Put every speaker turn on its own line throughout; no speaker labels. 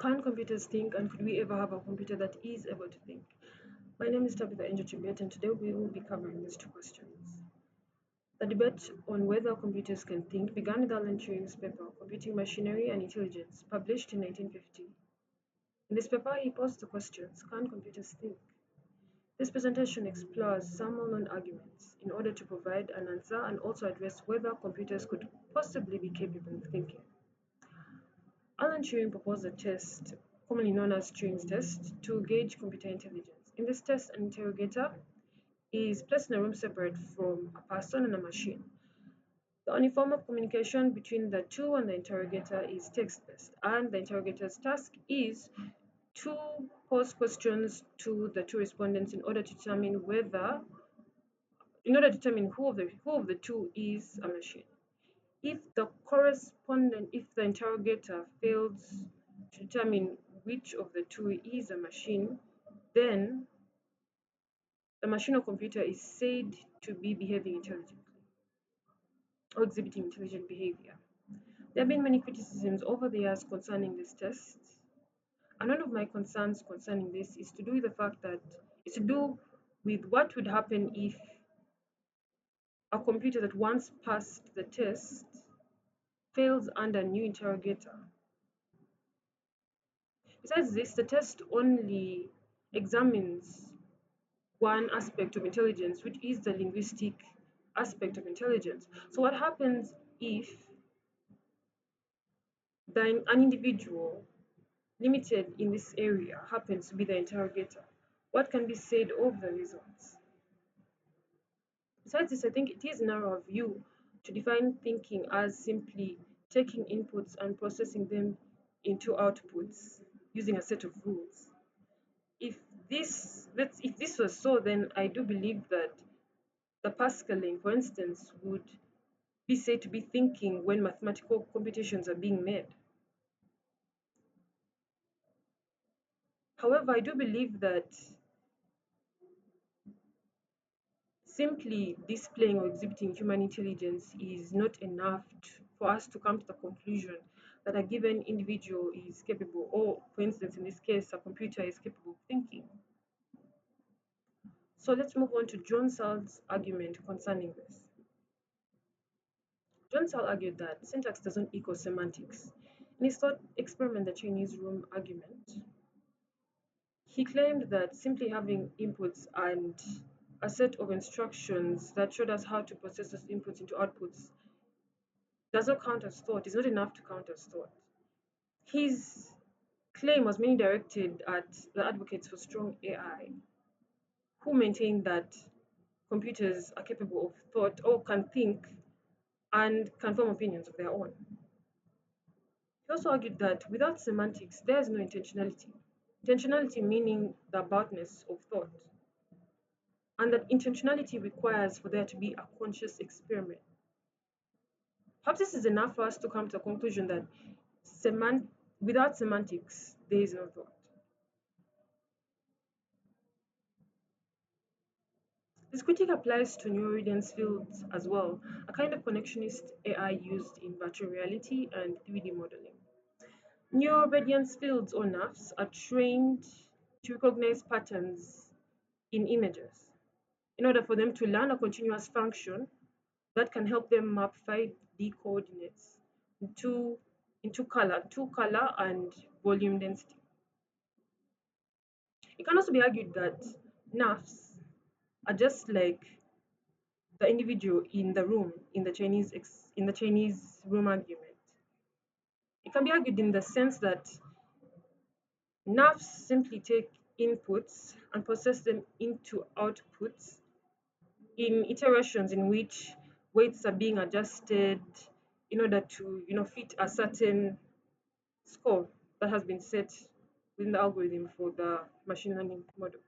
Can computers think, and could we ever have a computer that is able to think? My name is Tabitha Angel Chibet, and today we will be covering these two questions. The debate on whether computers can think began with Alan Turing's paper, Computing Machinery and Intelligence, published in 1950. In this paper, he posed the questions: can computers think? This presentation explores some well-known arguments in order to provide an answer and also address whether computers could possibly be capable of thinking. Alan Turing proposed a test, commonly known as Turing's test, to gauge computer intelligence. In this test, an interrogator is placed in a room separate from a person and a machine. The only form of communication between the two and the interrogator is text-based, and the interrogator's task is to pose questions to the two respondents in order to determine who of the two is a machine. If the interrogator fails to determine which of the two is a machine, then the machine or computer is said to be behaving intelligently or exhibiting intelligent behavior. There have been many criticisms over the years concerning this test, and one of my concerns concerning this is to do with the fact that it's to do with what would happen if a computer that once passed the test fails under a new interrogator. Besides this, the test only examines one aspect of intelligence, which is the linguistic aspect of intelligence. So, what happens if an individual limited in this area happens to be the interrogator? What can be said of the results? Besides this, I think it is narrow of view to define thinking as simply taking inputs and processing them into outputs using a set of rules. If this was so, then I do believe that the Pascaline, for instance, would be said to be thinking when mathematical computations are being made. However, I do believe that simply displaying or exhibiting human intelligence is not enough for us to come to the conclusion that a given individual is capable, or for instance, in this case, a computer is capable of thinking. So let's move on to John Searle's argument concerning this. John Searle argued that syntax doesn't equal semantics. In his thought experiment, the Chinese room argument, he claimed that simply having inputs and a set of instructions that showed us how to process those inputs into outputs does not count as thought, is not enough to count as thought. His claim was mainly directed at the advocates for strong AI, who maintain that computers are capable of thought or can think and can form opinions of their own. He also argued that without semantics, there is no intentionality. Intentionality meaning the aboutness of thought, and that intentionality requires for there to be a conscious experiment. Perhaps this is enough for us to come to a conclusion that without semantics, there is no thought. This critique applies to neuroevidence fields as well, a kind of connectionist AI used in virtual reality and 3D modeling. Neuroobedience fields or NAFs are trained to recognize patterns in images in order for them to learn a continuous function that can help them map 5D coordinates into color, to color and volume density. It can also be argued that NAFs are just like the individual in the room in the Chinese room argument. It can be argued in the sense that NAFs simply take inputs and process them into outputs in iterations in which weights are being adjusted in order to fit a certain score that has been set within the algorithm for the machine learning model.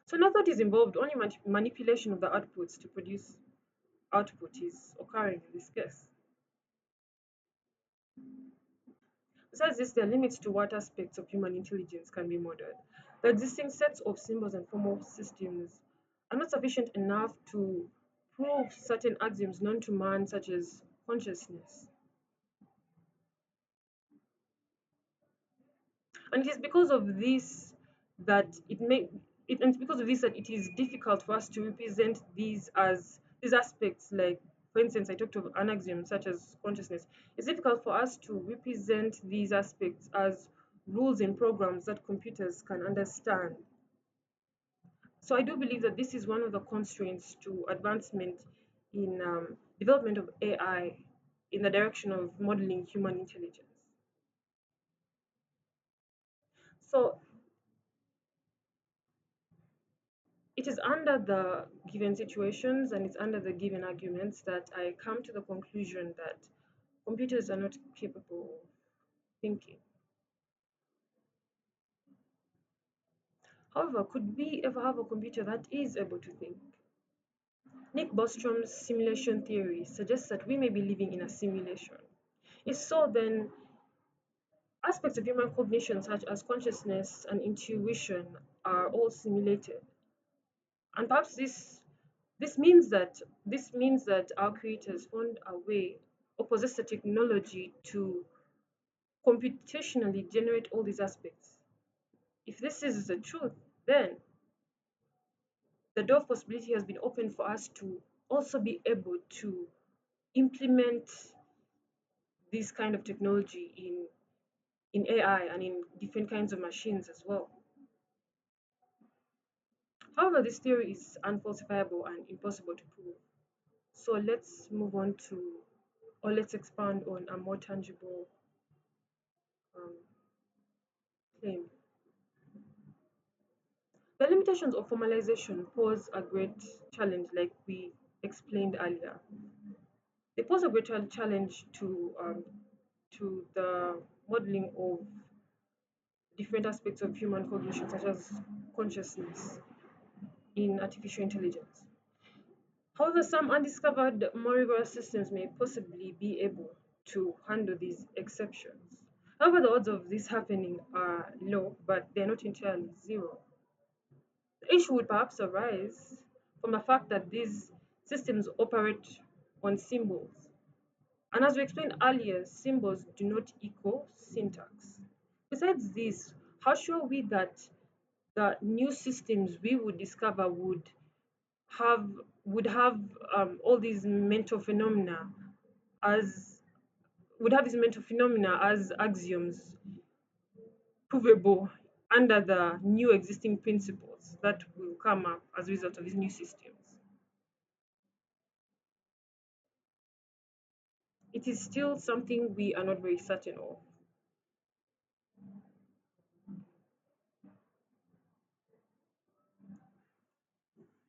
So now that is involved, only manipulation of the outputs to produce output is occurring in this case. Besides this, there are limits to what aspects of human intelligence can be modeled. The existing sets of symbols and formal systems are not sufficient enough to prove certain axioms known to man, such as consciousness. And it is because of this that and it's because of this that it is difficult for us to represent these as these aspects, like for instance I talked of an axiom such as consciousness. It's difficult for us to represent these aspects as rules and programs that computers can understand. So I do believe that this is one of the constraints to advancement in development of AI in the direction of modeling human intelligence. So it is under the given situations and it's under the given arguments that I come to the conclusion that computers are not capable of thinking. However, could we ever have a computer that is able to think? Nick Bostrom's simulation theory suggests that we may be living in a simulation. If so, then aspects of human cognition, such as consciousness and intuition, are all simulated. And perhaps this means that our creators found a way or possess the technology to computationally generate all these aspects. If this is the truth, then the door of possibility has been opened for us to also be able to implement this kind of technology in AI and in different kinds of machines as well. However, this theory is unfalsifiable and impossible to prove. So let's move on to, or let's expand on a more tangible um, claim. The limitations of formalization pose a great challenge, like we explained earlier. They pose a great challenge to the modeling of different aspects of human cognition, such as consciousness in artificial intelligence. However, some undiscovered more rigorous systems may possibly be able to handle these exceptions. However, the odds of this happening are low, but they're not entirely zero. The issue would perhaps arise from the fact that these systems operate on symbols. And as we explained earlier, symbols do not equal syntax. Besides this, how sure are we that the new systems we would discover have would have all these mental phenomena as would have these mental phenomena as axioms provable under the new existing principles that will come up as a result of these new systems. It is still something we are not very certain of.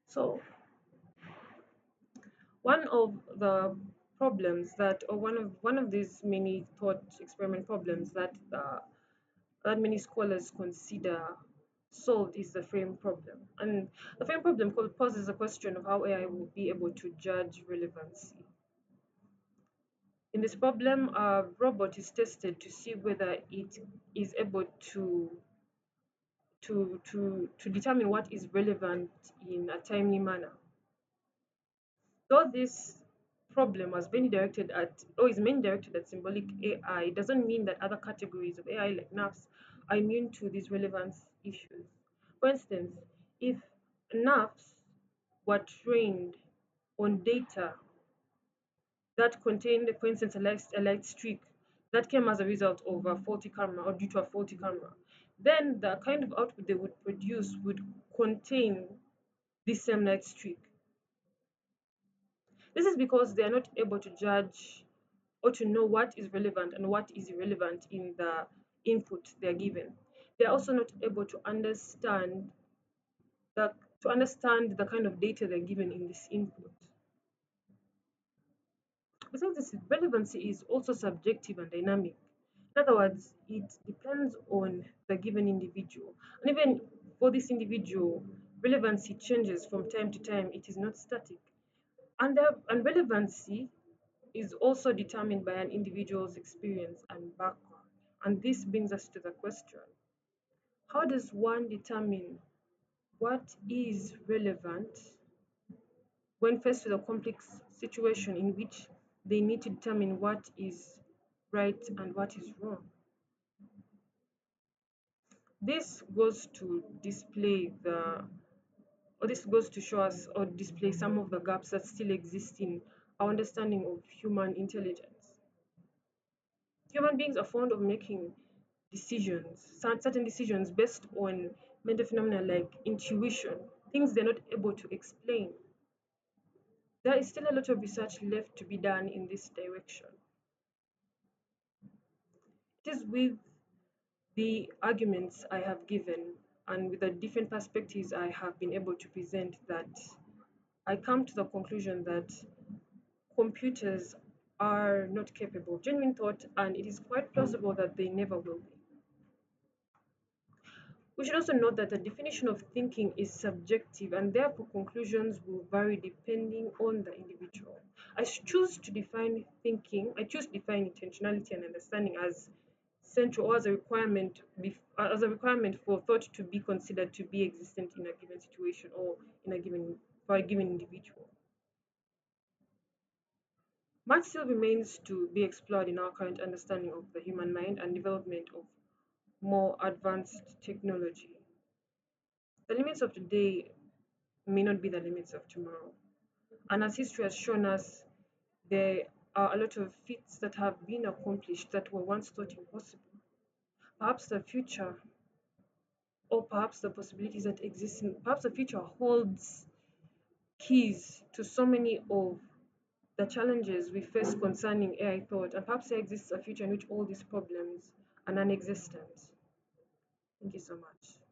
So one of the problems that, or one of these many thought experiment problems that many scholars consider solved is the frame problem. And the frame problem poses a question of how AI will be able to judge relevancy. In this problem, a robot is tested to see whether it is able to determine what is relevant in a timely manner. Though this problem was mainly directed at, or is mainly directed at symbolic AI, it doesn't mean that other categories of AI like NAFs are immune to these relevance issues. For instance, if NAFs were trained on data that contained, for instance, a light streak that came as a result of a faulty camera or due to a faulty camera, then the kind of output they would produce would contain this same light streak. This is because they are not able to judge or to know what is relevant and what is irrelevant in the input they are given. They are also not able the to understand the kind of data they're given in this input. Besides this, relevancy is also subjective and dynamic. In other words, it depends on the given individual. And even for this individual, relevancy changes from time to time. It is not static. And relevancy is also determined by an individual's experience and background. And this brings us to the question: how does one determine what is relevant when faced with a complex situation in which they need to determine what is right and what is wrong? This goes to display the or this goes to show us or display some of the gaps that still exist in our understanding of human intelligence. Human beings are fond of making certain decisions based on mental phenomena like intuition, things they're not able to explain. There is still a lot of research left to be done in this direction. It is with the arguments I have given and with the different perspectives I have been able to present that I come to the conclusion that computers are not capable of genuine thought, and it is quite plausible that they never will be. We should also note that the definition of thinking is subjective and therefore conclusions will vary depending on the individual. I choose to define intentionality and understanding as central or as a requirement for thought to be considered to be existent in a given situation or in a given for a given individual. Much still remains to be explored in our current understanding of the human mind and development of more advanced technology. The limits of today may not be the limits of tomorrow. And as history has shown us, there are a lot of feats that have been accomplished that were once thought impossible. Perhaps the future, or perhaps the possibilities that exist perhaps the future holds keys to so many of the challenges we face concerning AI thought, and perhaps there exists a future in which all these problems are non existent. Thank you so much.